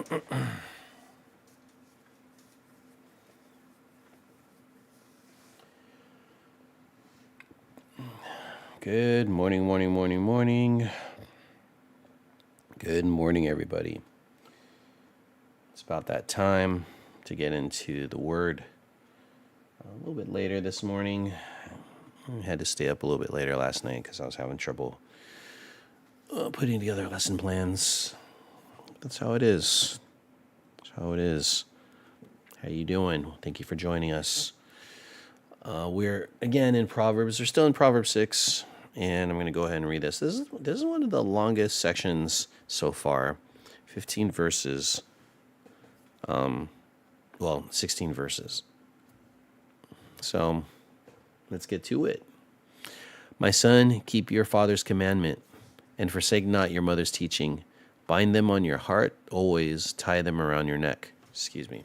Good morning, morning, morning, morning. Good morning, everybody. It's about that time to get into the Word. A little bit later this morning. I had to stay up a little bit later last night because I was having trouble putting together lesson plans. That's how it is. That's how it is. How you doing? Thank you for joining us. We're again in Proverbs. We're still in Proverbs 6, and I'm going to go ahead and read this. This is one of the longest sections so far, 15 verses. 16 verses. So let's get to it. My son, keep your father's commandment, and forsake not your mother's teaching. Bind them on your heart, always tie them around your neck. Excuse me.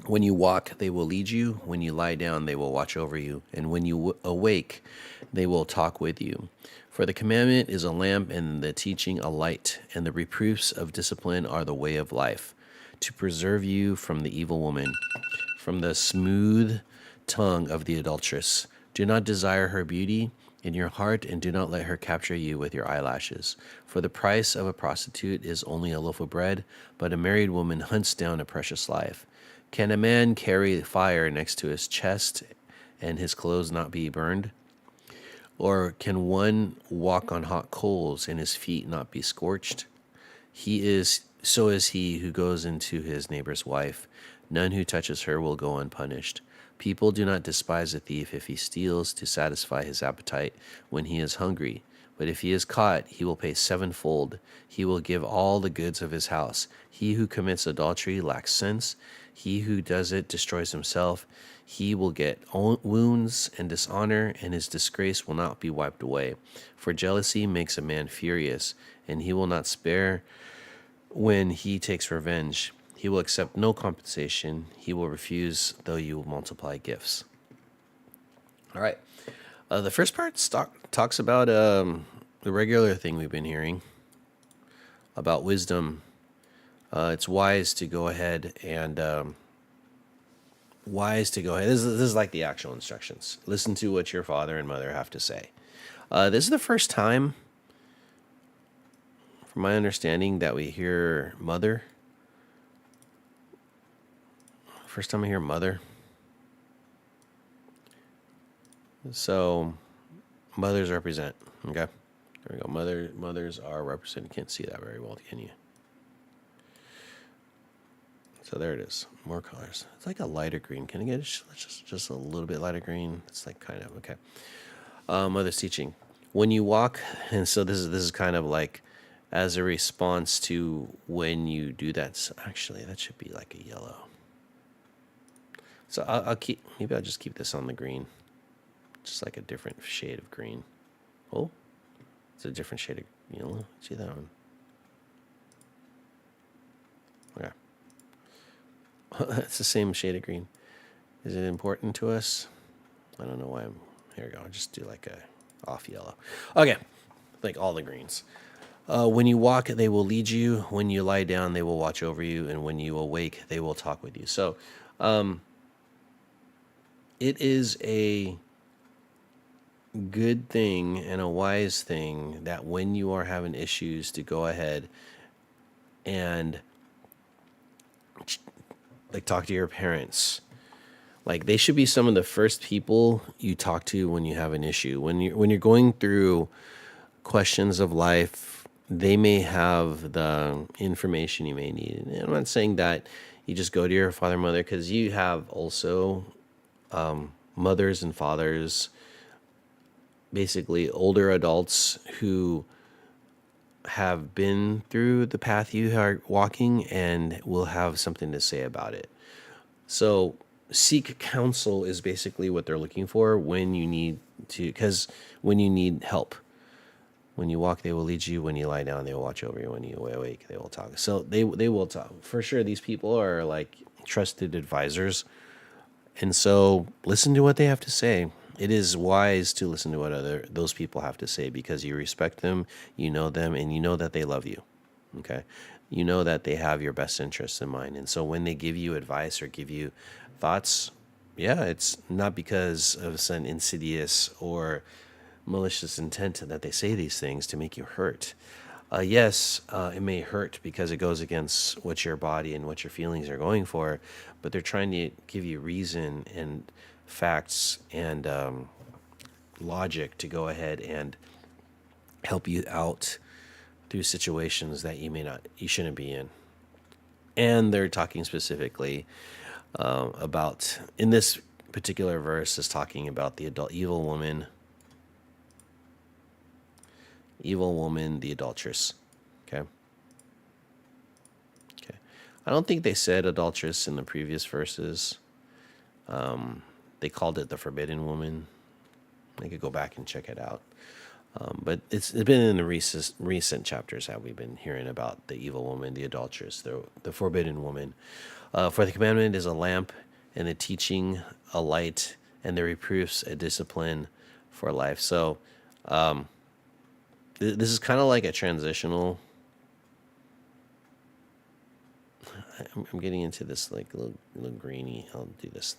When you walk, they will lead you. When you lie down, they will watch over you. And when you awake, they will talk with you. For the commandment is a lamp, and the teaching a light, and the reproofs of discipline are the way of life, to preserve you from the evil woman, from the smooth tongue of the adulteress. Do not desire her beauty in your heart, and do not let her capture you with your eyelashes. For the price of a prostitute is only a loaf of bread, but a married woman hunts down a precious life. Can a man carry fire next to his chest and his clothes not be burned? Or can one walk on hot coals and his feet not be scorched? So is he who goes into his neighbor's wife. None who touches her will go unpunished. People do not despise a thief if he steals to satisfy his appetite when he is hungry. But if he is caught, he will pay sevenfold. He will give all the goods of his house. He who commits adultery lacks sense. He who does it destroys himself. He will get wounds and dishonor, and his disgrace will not be wiped away. For jealousy makes a man furious, and he will not spare when he takes revenge. He will accept no compensation. He will refuse, though you will multiply gifts. All right. The first part talks about the regular thing we've been hearing about wisdom. It's wise to go ahead and This is like the actual instructions. Listen to what your father and mother have to say. This is the first time, from my understanding, that we hear mother. First time I hear mother. So, mothers represent. Okay, there we go. Mothers are represented. You can't see that very well, can you? So there it is. More colors. It's like a lighter green. Can I get just a little bit lighter green? It's like kind of okay. Mother's teaching. When you walk, and so this is kind of like as a response to when you do that. So actually, that should be like a yellow. So I'll just keep this on the green, just like a different shade of green. Oh, it's a different shade of yellow. See that one? Okay. It's the same shade of green. Is it important to us? I don't know why here we go. I'll just do like a off yellow. Okay. Like all the greens. When you walk, they will lead you. When you lie down, they will watch over you. And when you awake, they will talk with you. So, it is a good thing and a wise thing that when you are having issues to go ahead and like talk to your parents. Like they should be some of the first people you talk to when you have an issue. When you're going through questions of life, they may have the information you may need. And I'm not saying that you just go to your father, mother, because you have also mothers and fathers, basically older adults who have been through the path you are walking and will have something to say about it. So seek counsel is basically what they're looking for when you need help. When you walk, they will lead you. When you lie down, they will watch over you. When you awake, they will talk. So they will talk. For sure, these people are like trusted advisors. And so listen to what they have to say. It is wise to listen to what those people have to say because you respect them, you know them, and you know that they love you. Okay. You know that they have your best interests in mind. And so when they give you advice or give you thoughts, yeah, it's not because of some insidious or malicious intent that they say these things to make you hurt. Yes, it may hurt because it goes against what your body and what your feelings are going for, but they're trying to give you reason and facts and logic to go ahead and help you out through situations that you shouldn't be in. And they're talking specifically about, in this particular verse, is talking about the evil woman, the adulteress. Okay. Okay. I don't think they said adulteress in the previous verses. They called it the forbidden woman. I could go back and check it out. But it's been in the recent chapters that we've been hearing about the evil woman, the adulteress, the forbidden woman. For the commandment is a lamp, and the teaching a light, and the reproofs a discipline for life. So this is kind of like a transitional. I'm getting into this like a little greeny. I'll do this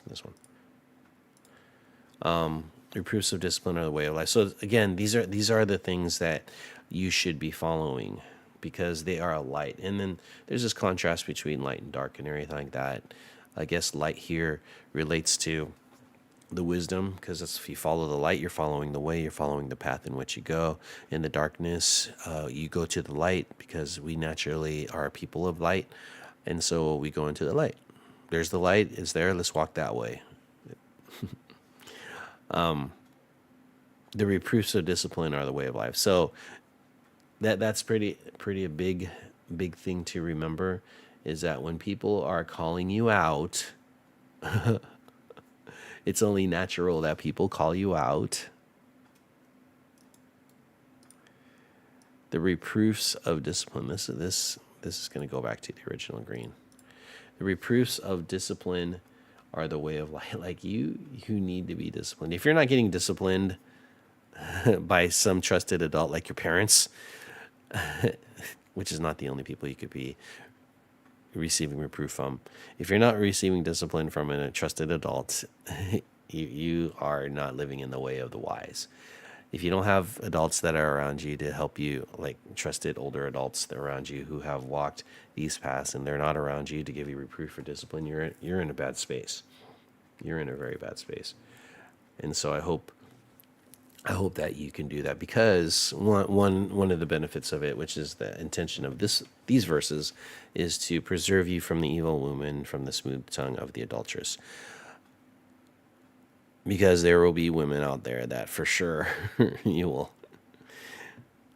one. Reproofs of discipline are the way of life. So again, these are the things that you should be following because they are a light. And then there's this contrast between light and dark and everything like that. I guess light here relates to the wisdom, because if you follow the light, you're following the way, you're following the path in which you go. In the darkness, you go to the light because we naturally are people of light. And so we go into the light. There's the light, it's there, let's walk that way. The reproofs of discipline are the way of life. So that's pretty a big thing to remember, is that when people are calling you out, it's only natural that people call you out. The reproofs of discipline. This is going to go back to the original green. The reproofs of discipline are the way of life. Like you need to be disciplined. If you're not getting disciplined by some trusted adult like your parents, which is not the only people you could be receiving reproof from. If you're not receiving discipline from a trusted adult, you are not living in the way of the wise. If you don't have adults that are around you to help you, like trusted older adults that are around you who have walked these paths, and they're not around you to give you reproof or discipline, you're in a bad space. You're in a very bad space. And so I hope that you can do that, because one of the benefits of it, which is the intention of these verses, is to preserve you from the evil woman, from the smooth tongue of the adulteress. Because there will be women out there that for sure you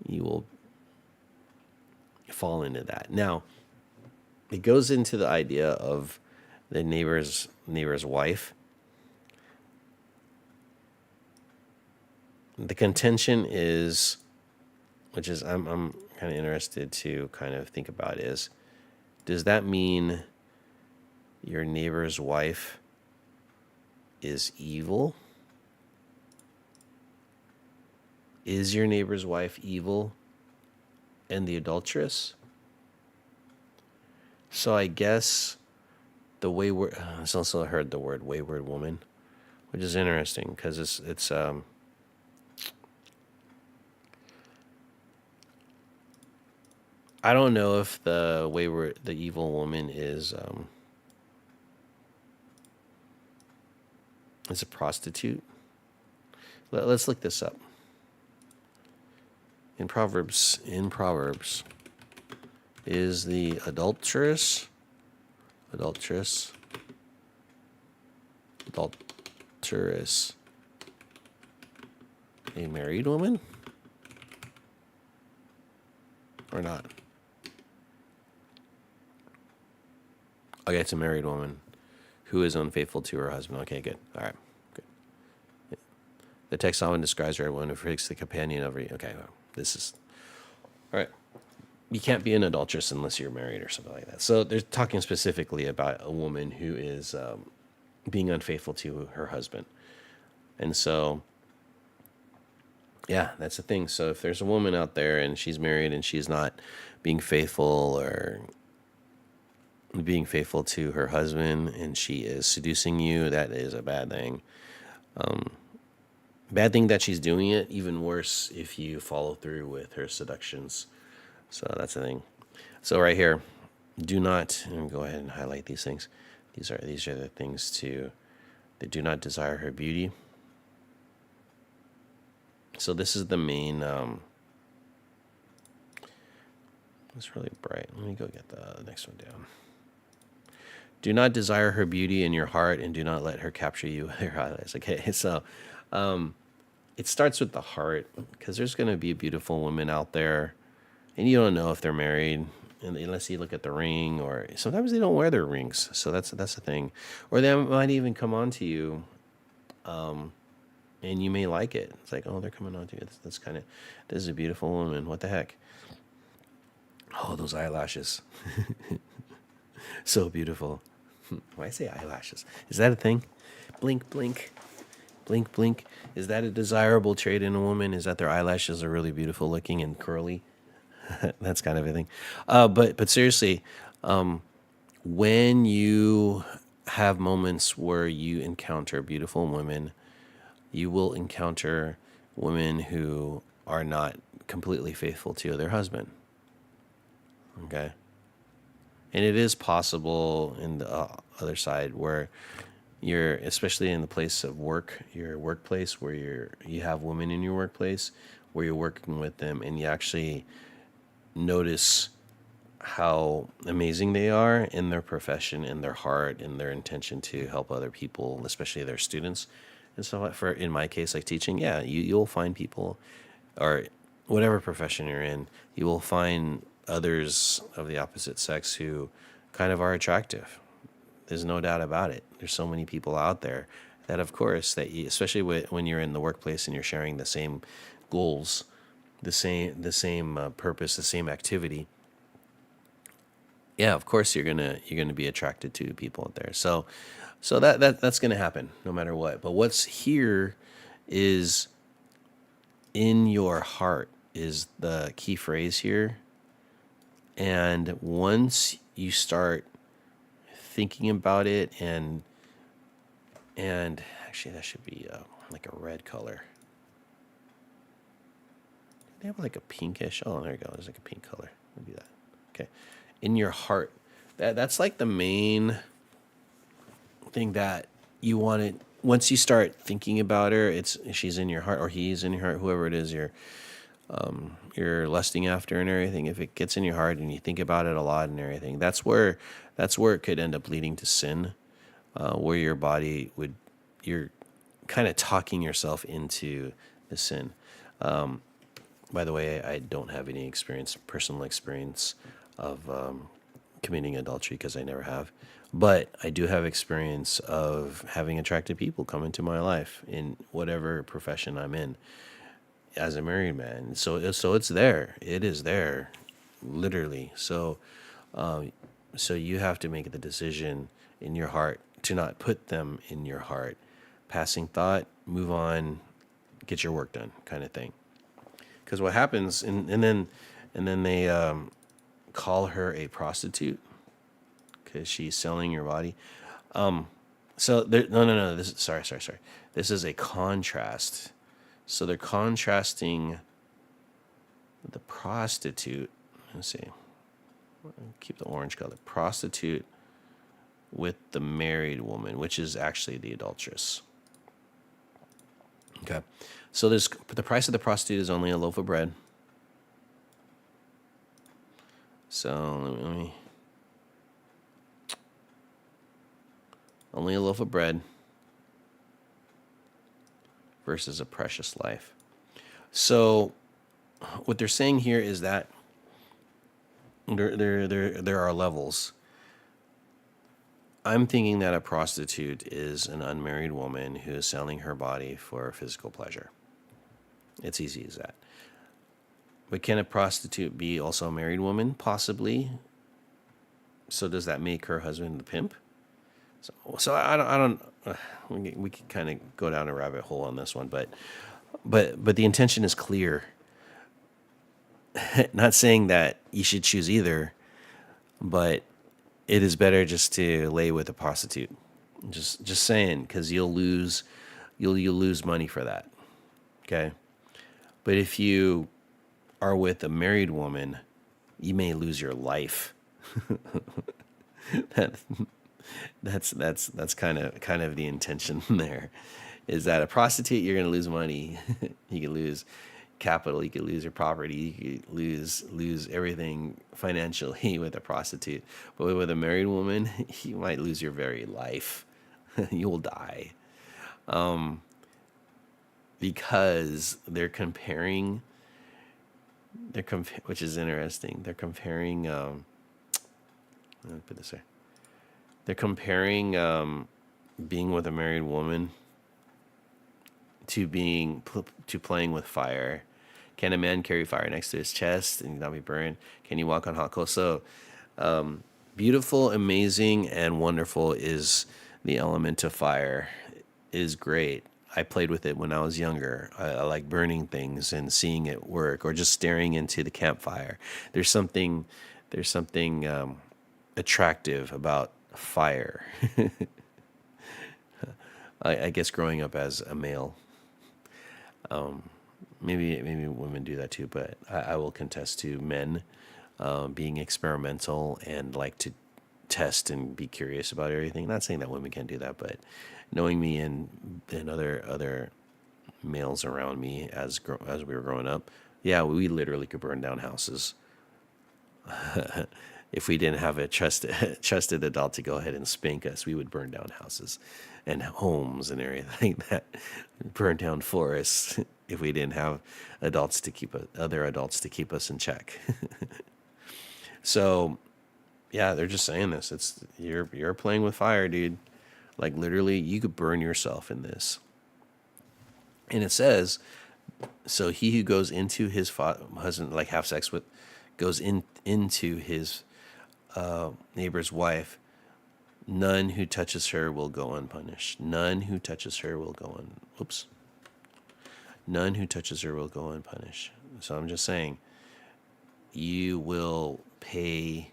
will fall into that. Now, it goes into the idea of the neighbor's wife. The contention is, which is I'm kind of interested to kind of think about, is, does that mean your neighbor's wife is evil? Is your neighbor's wife evil and the adulteress? So I guess the wayward, I also heard the word wayward woman, which is interesting because it's I don't know if the evil woman is a prostitute. Let's look this up. In Proverbs, is the adulteress a married woman or not? Okay, it's a married woman who is unfaithful to her husband. Okay, good. All right, good. The text often describes her as one who forgets the companion of her. Okay, well, this is all right. You can't be an adulteress unless you're married or something like that. So they're talking specifically about a woman who is being unfaithful to her husband. And so Yeah, that's the thing. So if there's a woman out there and she's married and she's not being faithful or being faithful to her husband and she is seducing you, that is a bad thing. Bad thing that she's doing it. Even worse if you follow through with her seductions. So that's the thing. So right here, do not, and go ahead and highlight these things. These are the things to, they do not desire her beauty. So this is the main. It's really bright. Let me go get the next one down. Do not desire her beauty in your heart, and do not let her capture you with her eyes. Okay, so it starts with the heart, because there's going to be beautiful women out there, and you don't know if they're married unless you look at the ring, or sometimes they don't wear their rings. So that's the thing, or they might even come on to you, and you may like it. It's like, oh, they're coming on to you. That's kind of, this is a beautiful woman. What the heck? Oh, those eyelashes. So beautiful. Why say eyelashes? Is that a thing? Blink, blink. Blink, blink. Is that a desirable trait in a woman? Is that their eyelashes are really beautiful looking and curly? That's kind of a thing. But seriously, when you have moments where you encounter beautiful women, you will encounter women who are not completely faithful to their husband. Okay? And it is possible in the other side where you're, especially in the place of work, your workplace, where you have women in your workplace, where you're working with them, and you actually notice how amazing they are in their profession, in their heart, in their intention to help other people, especially their students. And so, for in my case, like teaching, yeah, you'll find people, or whatever profession you're in, you will find others of the opposite sex who kind of are attractive. There's no doubt about it. There's so many people out there that, of course, that you, especially when you're in the workplace and you're sharing the same goals, the same purpose, the same activity. Yeah, of course you're gonna be attracted to people out there. So that's gonna happen no matter what. But what's here is in your heart is the key phrase here. And once you start thinking about it, and actually that should be like a red color. They have like a pinkish. Oh, there you go. There's like a pink color. We'll do that. Okay, in your heart. That's like the main thing that you want it. Once you start thinking about her, she's in your heart, or he's in your heart, whoever it is you're lusting after and everything. If it gets in your heart and you think about it a lot and everything, that's where it could end up leading to sin, where your body would, you're kind of talking yourself into the sin. By the way, I don't have any personal experience of committing adultery, because I never have. But I do have experience of having attractive people come into my life in whatever profession I'm in as a married man. So it's there. It is there, literally. So you have to make the decision in your heart to not put them in your heart. Passing thought, move on, get your work done, kind of thing. Because what happens, and then they call her a prostitute because she's selling your body. So no. This is sorry. This is a contrast. So they're contrasting the prostitute. Let's see. Keep the orange color. Prostitute with the married woman, which is actually the adulteress. Okay. So the price of the prostitute is only a loaf of bread. So let me only a loaf of bread versus a precious life. So what they're saying here is that there are levels. I'm thinking that a prostitute is an unmarried woman who is selling her body for physical pleasure. It's easy as that. But can a prostitute be also a married woman? Possibly. So does that make her husband the pimp? So I don't we can kind of go down a rabbit hole on this one, but But the intention is clear. Not saying that you should choose either, but it is better just to lay with a prostitute. Just saying, because you'll lose money for that. Okay, but if you are with a married woman, you may lose your life. that that's kind of the intention there. Is that a prostitute, you're going to lose money. You can lose capital, you could lose your property, you could lose everything financially with a prostitute. But with a married woman, you might lose your very life. You'll die because which is interesting. They're comparing. Let me put this here. They're comparing being with a married woman to playing with fire. Can a man carry fire next to his chest and not be burned? Can he walk on hot coals? So beautiful, amazing, and wonderful is the element of fire. Is great. I played with it when I was younger. I like burning things and seeing it work, or just staring into the campfire. There's something attractive about fire. I guess growing up as a male, maybe women do that too, but I will contest to men being experimental and like to test and be curious about everything. Not saying that women can't do that, but knowing me and other males around me as we were growing up, yeah, we literally could burn down houses if we didn't have a trusted adult to go ahead and spank us. We would burn down houses and homes and everything like that, burn down forests if we didn't have other adults to keep us in check. So yeah, they're just saying this. It's you're playing with fire, dude. Like literally, you could burn yourself in this. And it says, so he who goes into his husband, like have sex with, goes into his neighbor's wife. None who touches her will go unpunished. None who touches her will go None who touches her will go unpunished. So I'm just saying, you will pay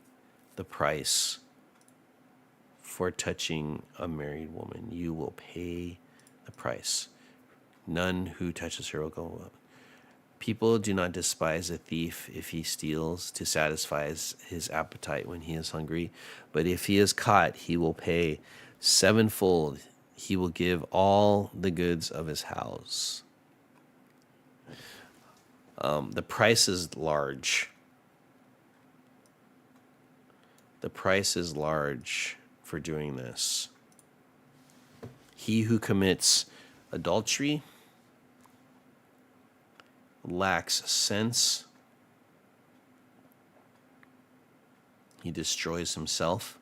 the price for touching a married woman. You will pay the price. None who touches her will go up. People do not despise a thief if he steals to satisfy his appetite when he is hungry, but if he is caught, he will pay sevenfold. He will give all the goods of his house. The price is large. The price is large for doing this. He who commits adultery lacks sense. He destroys himself.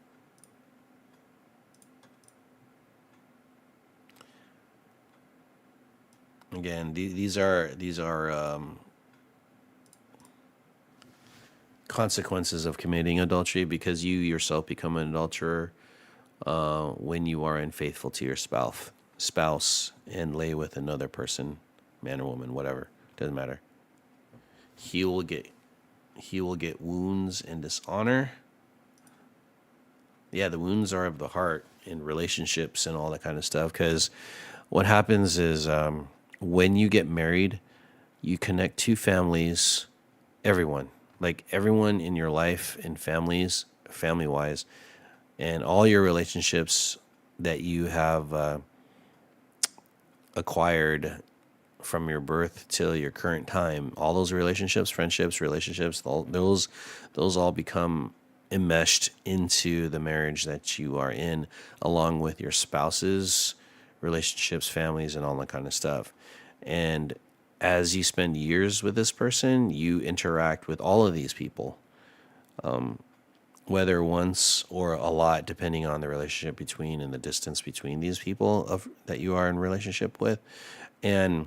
Again, these are consequences of committing adultery, because you yourself become an adulterer when you are unfaithful to your spouse and lay with another person, man or woman, whatever, doesn't matter. He will get wounds and dishonor. Yeah, the wounds are of the heart in relationships and all that kind of stuff, because what happens is when you get married, you connect two families, everyone in your life and family wise, and all your relationships that you have acquired from your birth till your current time, all those relationships, friendships, those all become enmeshed into the marriage that you are in, along with your spouses, relationships, families, and all that kind of stuff. And as you spend years with this person, you interact with all of these people, whether once or a lot, depending on the relationship between and the distance between these people that you are in relationship with. And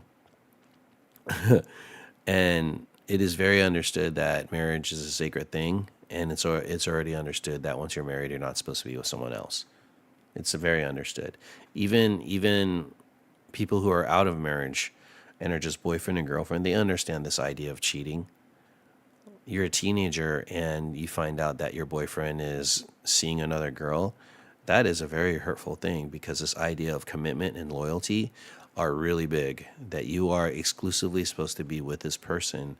and it is very understood that marriage is a sacred thing, and it's already understood that once you're married, you're not supposed to be with someone else. It's very understood. Even people who are out of marriage and are just boyfriend and girlfriend, they understand this idea of cheating. You're a teenager and you find out that your boyfriend is seeing another girl. That is a very hurtful thing, because this idea of commitment and loyalty are really big, that you are exclusively supposed to be with this person,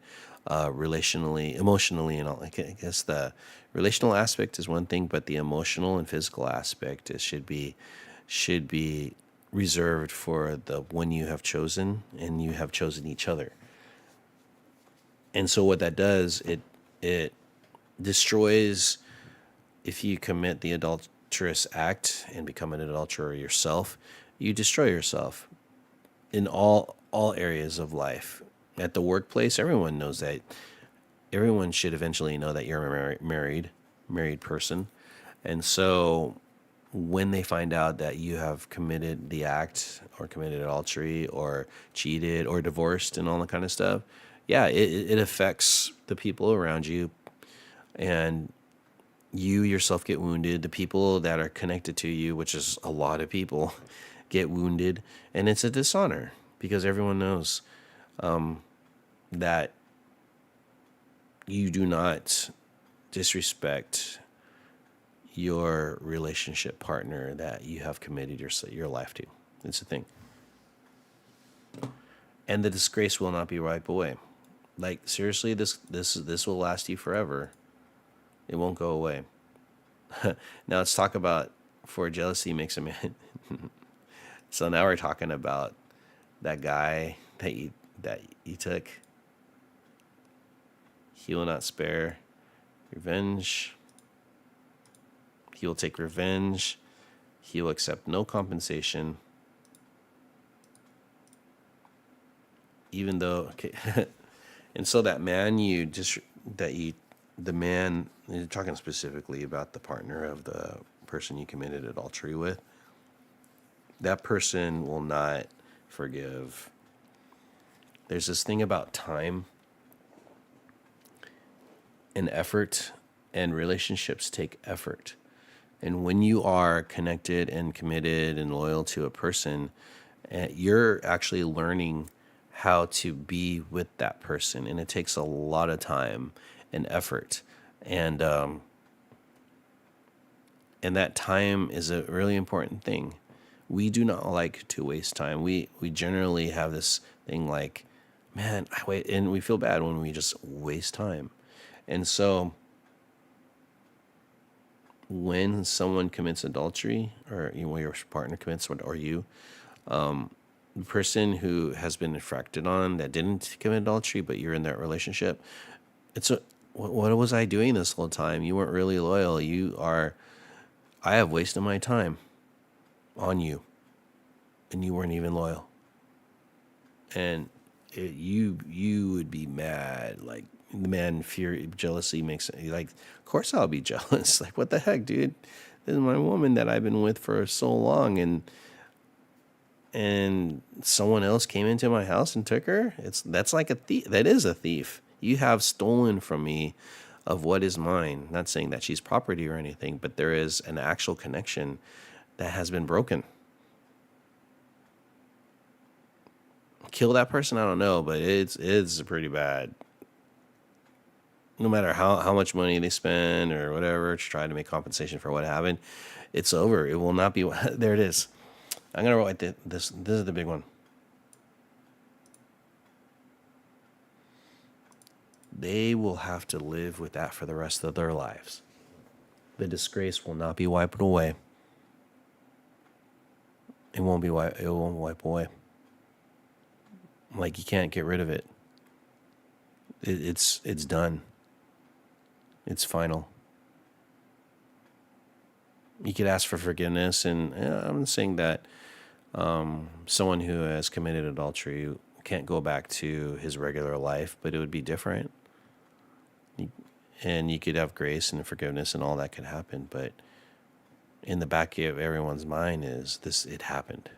relationally, emotionally, and all. I guess the relational aspect is one thing, but the emotional and physical aspect should be reserved for the one you have chosen, and you have chosen each other. And so what that does, it destroys, if you commit the adulterous act and become an adulterer yourself, you destroy yourself in all areas of life. At the workplace, everyone knows that. Everyone should eventually know that you're a married person. And so when they find out that you have committed the act, or committed adultery, or cheated, or divorced, and all that kind of stuff, yeah, it affects the people around you, and you yourself get wounded. The people that are connected to you, which is a lot of people, get wounded, and it's a dishonor, because everyone knows that you do not disrespect your relationship partner that you have committed your life to. It's a thing. And the disgrace will not be wiped away. Like, seriously, this will last you forever. It won't go away. Now let's talk about, for jealousy makes a man. So now we're talking about that guy that you took. He will not spare revenge. He will take revenge. He will accept no compensation. Even though, okay. And so that man the man, you're talking specifically about the partner of the person you committed adultery with, that person will not forgive. There's this thing about time and effort, and relationships take effort. And when you are connected and committed and loyal to a person, you're actually learning how to be with that person, and it takes a lot of time and effort, and that time is a really important thing. We do not like to waste time. We generally have this thing like, man, I wait, and we feel bad when we just waste time. And so when someone commits adultery, or your partner commits, or you, the person who has been infracted on, that didn't commit adultery, but you're in that relationship, what was I doing this whole time? You weren't really loyal. I have wasted my time on you, and you weren't even loyal. And you would be mad. Like, the man, fear, jealousy makes it like, of course I'll be jealous. Like, what the heck, dude? This is my woman that I've been with for so long, and someone else came into my house and took her. That's like a thief. That is a thief. You have stolen from me of what is mine. Not saying that she's property or anything, but there is an actual connection that has been broken. Kill that person? I don't know, but it's pretty bad. No matter how much money they spend or whatever to try to make compensation for what happened, it's over. It will not be. There it is. I'm going to write this. This is the big one. They will have to live with that for the rest of their lives. The disgrace will not be wiped away. It won't wipe away. Like, you can't get rid of it. It's done. It's final. You could ask for forgiveness, and I'm saying that someone who has committed adultery can't go back to his regular life, but it would be different. And you could have grace and forgiveness, and all that could happen. But in the back of everyone's mind is this: it happened,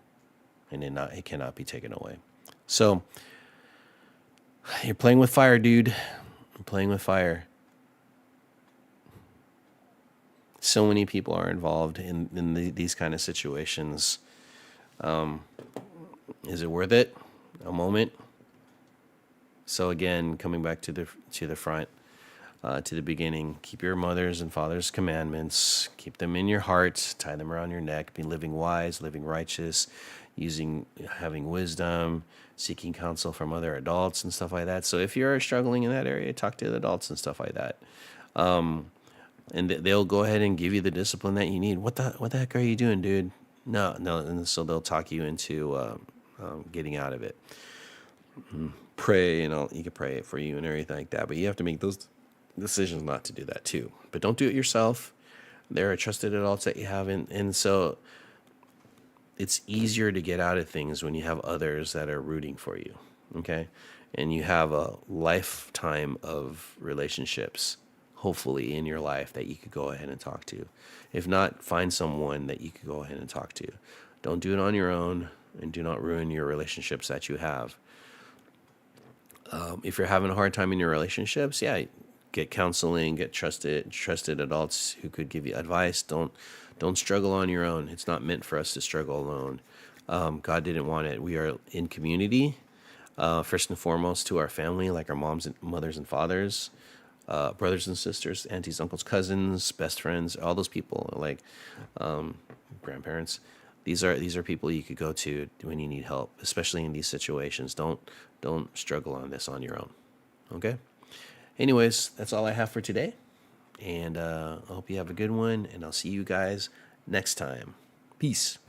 and it cannot be taken away. So you're playing with fire, dude. I'm playing with fire. So many people are involved in these kind of situations. Is it worth it? A moment? So again, coming back to the front, to the beginning, keep your mothers and fathers' commandments, keep them in your heart, tie them around your neck, be living wise, living righteous, having wisdom, seeking counsel from other adults and stuff like that. So if you're struggling in that area, talk to the adults and stuff like that. And they'll go ahead and give you the discipline that you need. What the heck are you doing, dude? No, and so they'll talk you into getting out of it. Pray, you can pray for you and everything like that, but you have to make those decisions not to do that too. But don't do it yourself. There are trusted adults that you have, and so it's easier to get out of things when you have others that are rooting for you. Okay, and you have a lifetime of relationships, hopefully in your life, that you could go ahead and talk to. If not, find someone that you could go ahead and talk to. Don't do it on your own, and do not ruin your relationships that you have. If you're having a hard time in your relationships, yeah, get counseling, get trusted adults who could give you advice. Don't struggle on your own. It's not meant for us to struggle alone. God didn't want it. We are in community, first and foremost, to our family, like our moms and mothers and fathers, brothers and sisters, aunties, uncles, cousins, best friends, all those people, like grandparents. These are people you could go to when you need help, especially in these situations. Don't struggle on this on your own. Okay. Anyways, that's all I have for today, and I hope you have a good one. And I'll see you guys next time. Peace.